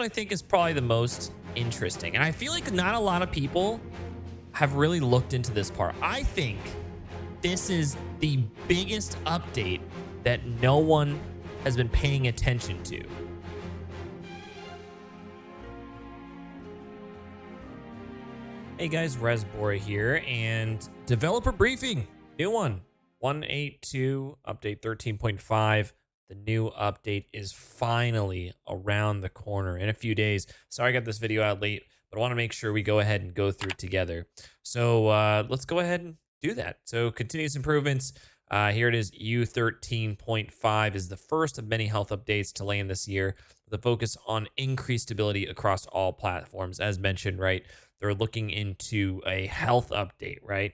I think is probably the most interesting. And I feel like not a lot of people have really looked into this part. I think this is the biggest update that no one has been paying attention to. Hey guys, Resbora here, and developer briefing, new one, 182, update 13.5. The new update is finally around the corner in a few days. Sorry I got this video out late, but I want to make sure we go ahead and go through it together. So let's go ahead and do that. So continuous improvements. Here it is, U13.5 is the first of many health updates to land this year, with a focus on increased stability across all platforms. As mentioned, right, they're looking into a health update, right?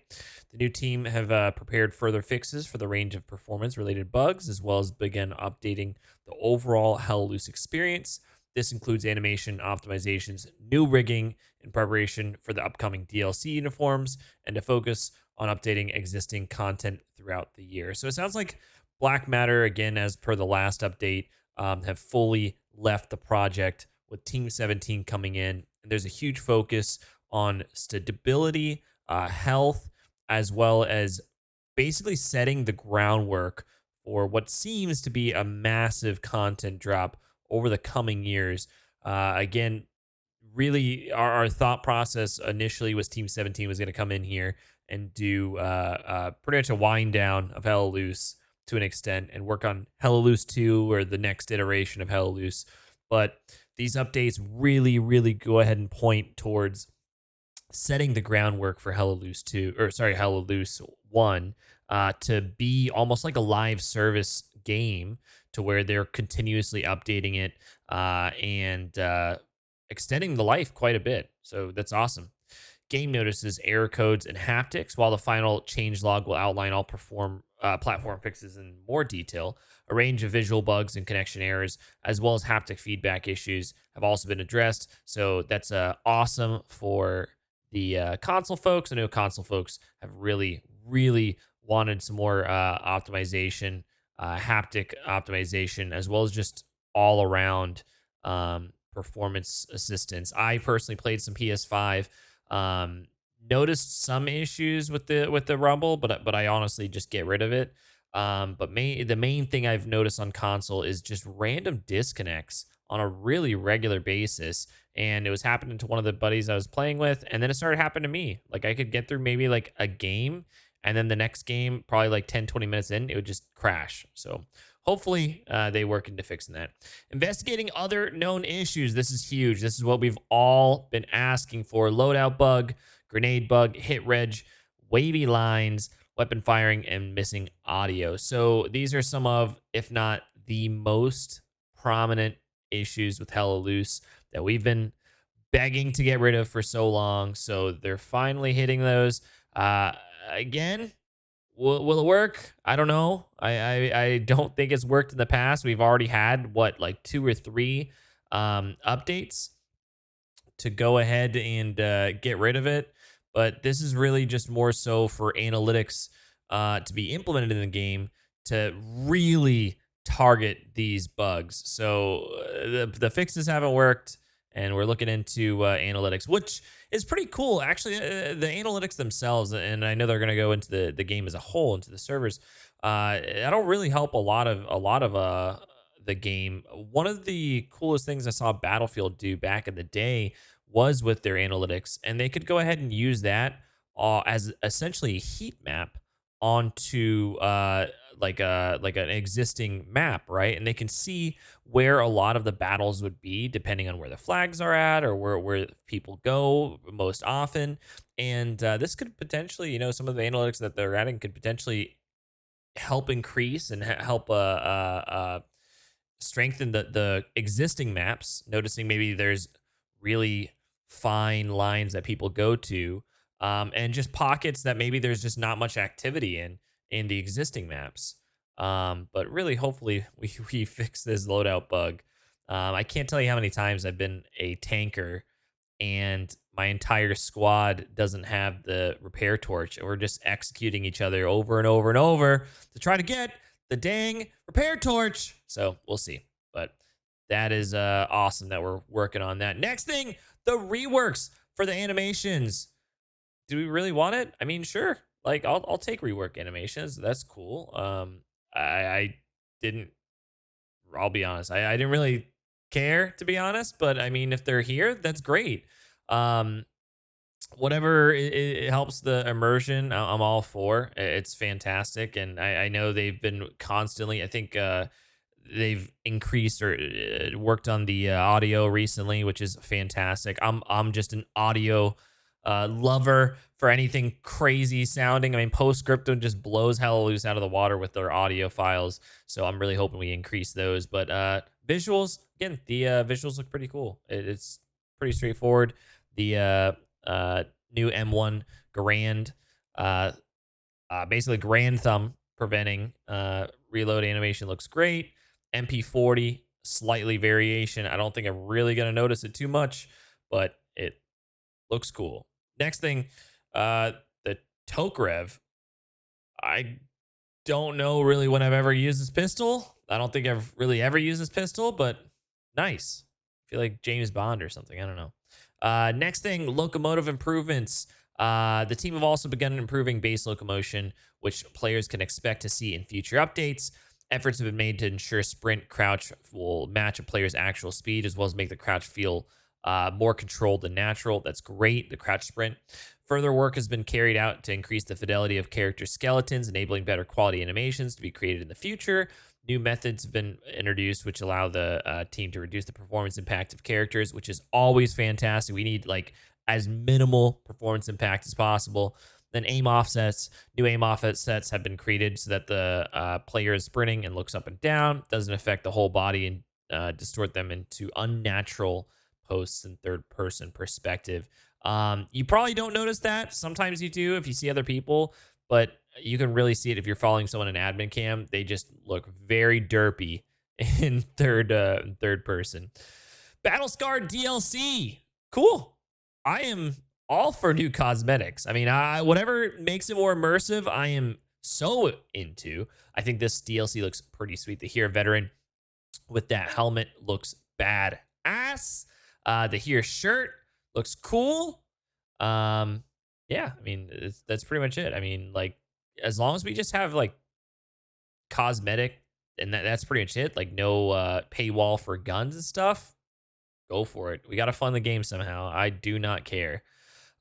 The new team have prepared further fixes for the range of performance-related bugs, as well as begin updating the overall Hell Loose experience. This includes animation optimizations, new rigging in preparation for the upcoming DLC uniforms, and to focus on updating existing content throughout the year. So it sounds like Black Matter, again, as per the last update, have fully left the project, with Team 17 coming in. And there's a huge focus on stability, health, as well as basically setting the groundwork for what seems to be a massive content drop over the coming years. Again, really, our thought process initially was Team 17 was going to come in here and do pretty much a wind down of Hell Loose to an extent and work on Hell Loose 2 or the next iteration of Hell Loose. But these updates really go ahead and point towards setting the groundwork for Hell Loose 2, or sorry, Hell Loose 1, to be almost like a live service game, to where they're continuously updating it and extending the life quite a bit. So that's awesome. Game notices, error codes, and haptics. While the final changelog will outline all platform fixes in more detail, a range of visual bugs and connection errors, as well as haptic feedback issues, have also been addressed. So that's awesome for the console folks. I know console folks have really wanted some more optimization, haptic optimization, as well as just all around performance assistance. I personally played some PS5. Noticed some issues with the rumble, but I honestly just get rid of it. But the main thing I've noticed on console is just random disconnects on a really regular basis. And it was happening to one of the buddies I was playing with, and then it started happening to me. Like, I could get through maybe like a game, and then the next game, probably like 10-20 minutes in, it would just crash. So hopefully they work into fixing that. Investigating other known issues. This is huge. This is what we've all been asking for. Loadout bug, grenade bug, hit reg, wavy lines, weapon firing, and missing audio. So these are some of, if not the most prominent issues with Hella Loose that we've been begging to get rid of for so long. So they're finally hitting those. Again, will it work? I don't know. I don't think it's worked in the past. We've already had like 2 or 3 updates to go ahead and get rid of it. But this is really just more so for analytics to be implemented in the game to really target these bugs. So the fixes haven't worked, and we're looking into analytics, which is pretty cool. Actually, the analytics themselves, and I know they're going to go into the game as a whole, into the servers, that'll really help a lot of the game. One of the coolest things I saw Battlefield do back in the day was with their analytics, and they could go ahead and use that as essentially a heat map onto like an existing map, right? And they can see where a lot of the battles would be, depending on where the flags are at, or where people go most often. And this could potentially, some of the analytics that they're adding could potentially help increase and help strengthen the existing maps, noticing maybe there's really fine lines that people go to, and just pockets that maybe there's just not much activity in the existing maps. But really, hopefully, we fix this loadout bug. I can't tell you how many times I've been a tanker and my entire squad doesn't have the repair torch, and we're just executing each other over and over and over to try to get the dang repair torch. So we'll see. But that is awesome that we're working on that. Next thing, the reworks for the animations. Do we really want it? I mean, sure. Like I'll take rework animations. That's cool. I didn't. I'll be honest. I didn't really care, to be honest. But I mean, if they're here, that's great. Um, whatever it helps the immersion, I'm all for. It's fantastic, and I know they've been constantly. I think they've increased or worked on the audio recently, which is fantastic. I'm just an audio lover for anything crazy sounding. I mean, Postscriptum just blows hell loose out of the water with their audio files, so I'm really hoping we increase those. But visuals, again, the visuals look pretty cool. It's pretty straightforward. The new M1 Grand, basically Grand Thumb preventing reload animation looks great. MP40, slightly variation. I don't think I'm really going to notice it too much, but it looks cool. Next thing, the Tokarev. I don't know really when I've ever used this pistol. I don't think I've really ever used this pistol, but nice. I feel like James Bond or something. I don't know. Next thing, locomotive improvements. The team have also begun improving base locomotion, which players can expect to see in future updates. Efforts have been made to ensure sprint crouch will match a player's actual speed, as well as make the crouch feel more controlled than natural. That's great, the crouch sprint. Further work has been carried out to increase the fidelity of character skeletons, enabling better quality animations to be created in the future. New methods have been introduced, which allow the team to reduce the performance impact of characters, which is always fantastic. We need like as minimal performance impact as possible. Then aim offsets. New aim offsets have been created so that the player is sprinting and looks up and down. Doesn't affect the whole body and distort them into unnatural posts in third person perspective. You probably don't notice that. Sometimes you do if you see other people, but you can really see it if you're following someone in admin cam. They just look very derpy in third person. Battle Scarred DLC. Cool. I am all for new cosmetics. I mean, whatever makes it more immersive, I am so into. I think this DLC looks pretty sweet. The Here veteran with that helmet looks bad ass. The Here shirt looks cool. Yeah, I mean, that's pretty much it. I mean, like, as long as we just have like cosmetic and that's pretty much it, like no paywall for guns and stuff, go for it. We got to fund the game somehow. I do not care.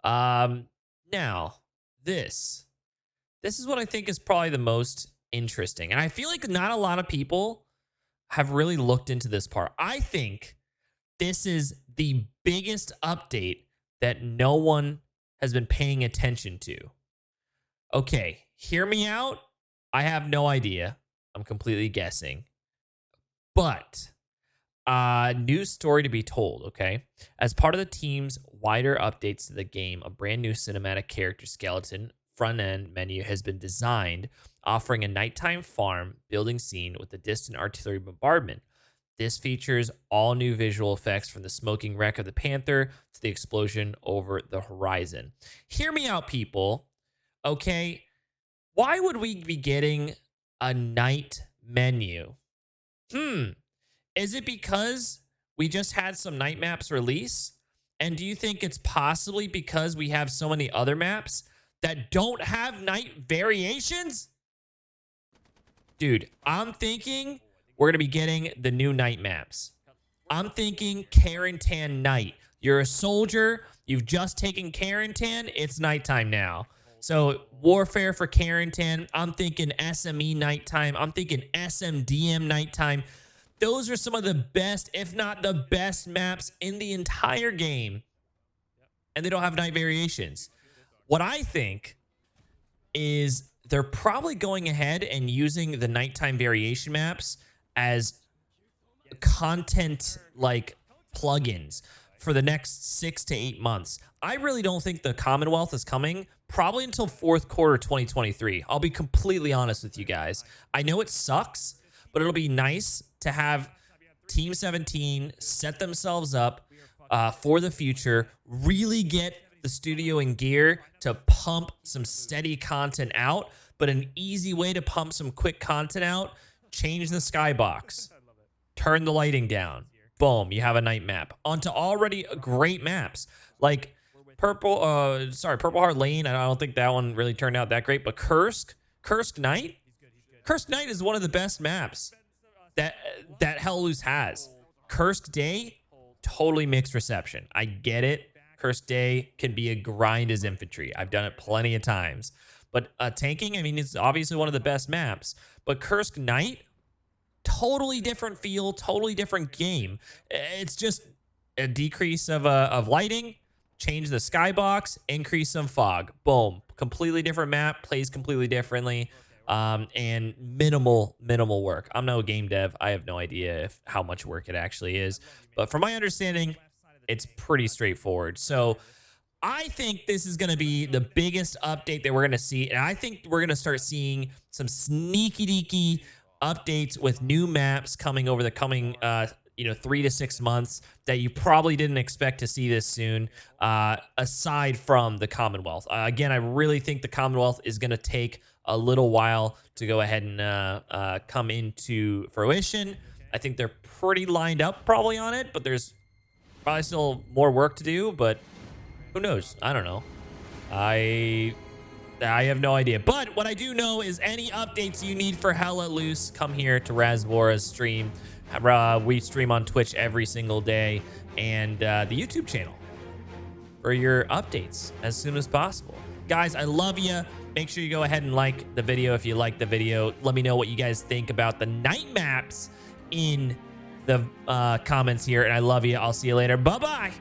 Now this is what I think is probably the most interesting, and I feel like not a lot of people have really looked into this part. I think this is the biggest update that no one has been paying attention to. Okay, hear me out. I have no idea. I'm completely guessing. But new story to be told, okay? As part of the team's wider updates to the game, a brand new cinematic character skeleton front-end menu has been designed, offering a nighttime farm building scene with a distant artillery bombardment. This features all new visual effects from the smoking wreck of the Panther to the explosion over the horizon. Hear me out, people. Okay, why would we be getting a night menu? Is it because we just had some night maps release? And do you think it's possibly because we have so many other maps that don't have night variations? Dude, I'm thinking we're going to be getting the new night maps. I'm thinking Carentan night. You're a soldier. You've just taken Carentan. It's nighttime now. So warfare for Carentan. I'm thinking SME nighttime. I'm thinking SMDM nighttime. Those are some of the best, if not the best maps in the entire game. And they don't have night variations. What I think is they're probably going ahead and using the nighttime variation maps as content like plugins for the next 6 to 8 months. I really don't think the Commonwealth is coming probably until fourth quarter 2023. I'll be completely honest with you guys. I know it sucks, but it'll be nice to have Team 17 set themselves up for the future, really get the studio in gear to pump some steady content out, but an easy way to pump some quick content out, change the skybox, turn the lighting down, Boom, you have a night map onto already great maps like Purple Heart Lane. I don't think that one really turned out that great, but Kursk Night. Kursk Night is one of the best maps that Hell Loose has. Kursk Day, totally mixed reception. I get it. Kursk Day can be a grind as infantry. I've done it plenty of times. But tanking, I mean, it's obviously one of the best maps. But Kursk Night, totally different feel, totally different game. It's just a decrease of lighting, change the skybox, increase some fog. Boom. Completely different map, plays completely differently. And minimal work. I'm no game dev. I have no idea how much work it actually is. But from my understanding, it's pretty straightforward. So I think this is going to be the biggest update that we're going to see. And I think we're going to start seeing some sneaky deaky updates with new maps coming over the coming 3 to 6 months that you probably didn't expect to see this soon, aside from the Commonwealth. Again, I really think the Commonwealth is going to take a little while to go ahead and come into fruition. I think they're pretty lined up probably on it, but there's probably still more work to do, but who knows? I don't know. I have no idea. But what I do know is any updates you need for Hell Let Loose, come here to Razbora's stream. We stream on Twitch every single day, and the YouTube channel for your updates as soon as possible. Guys, I love you. Make sure you go ahead and like the video if you like the video. Let me know what you guys think about the night maps in the comments here, and I love you. I'll see you later. Bye-bye.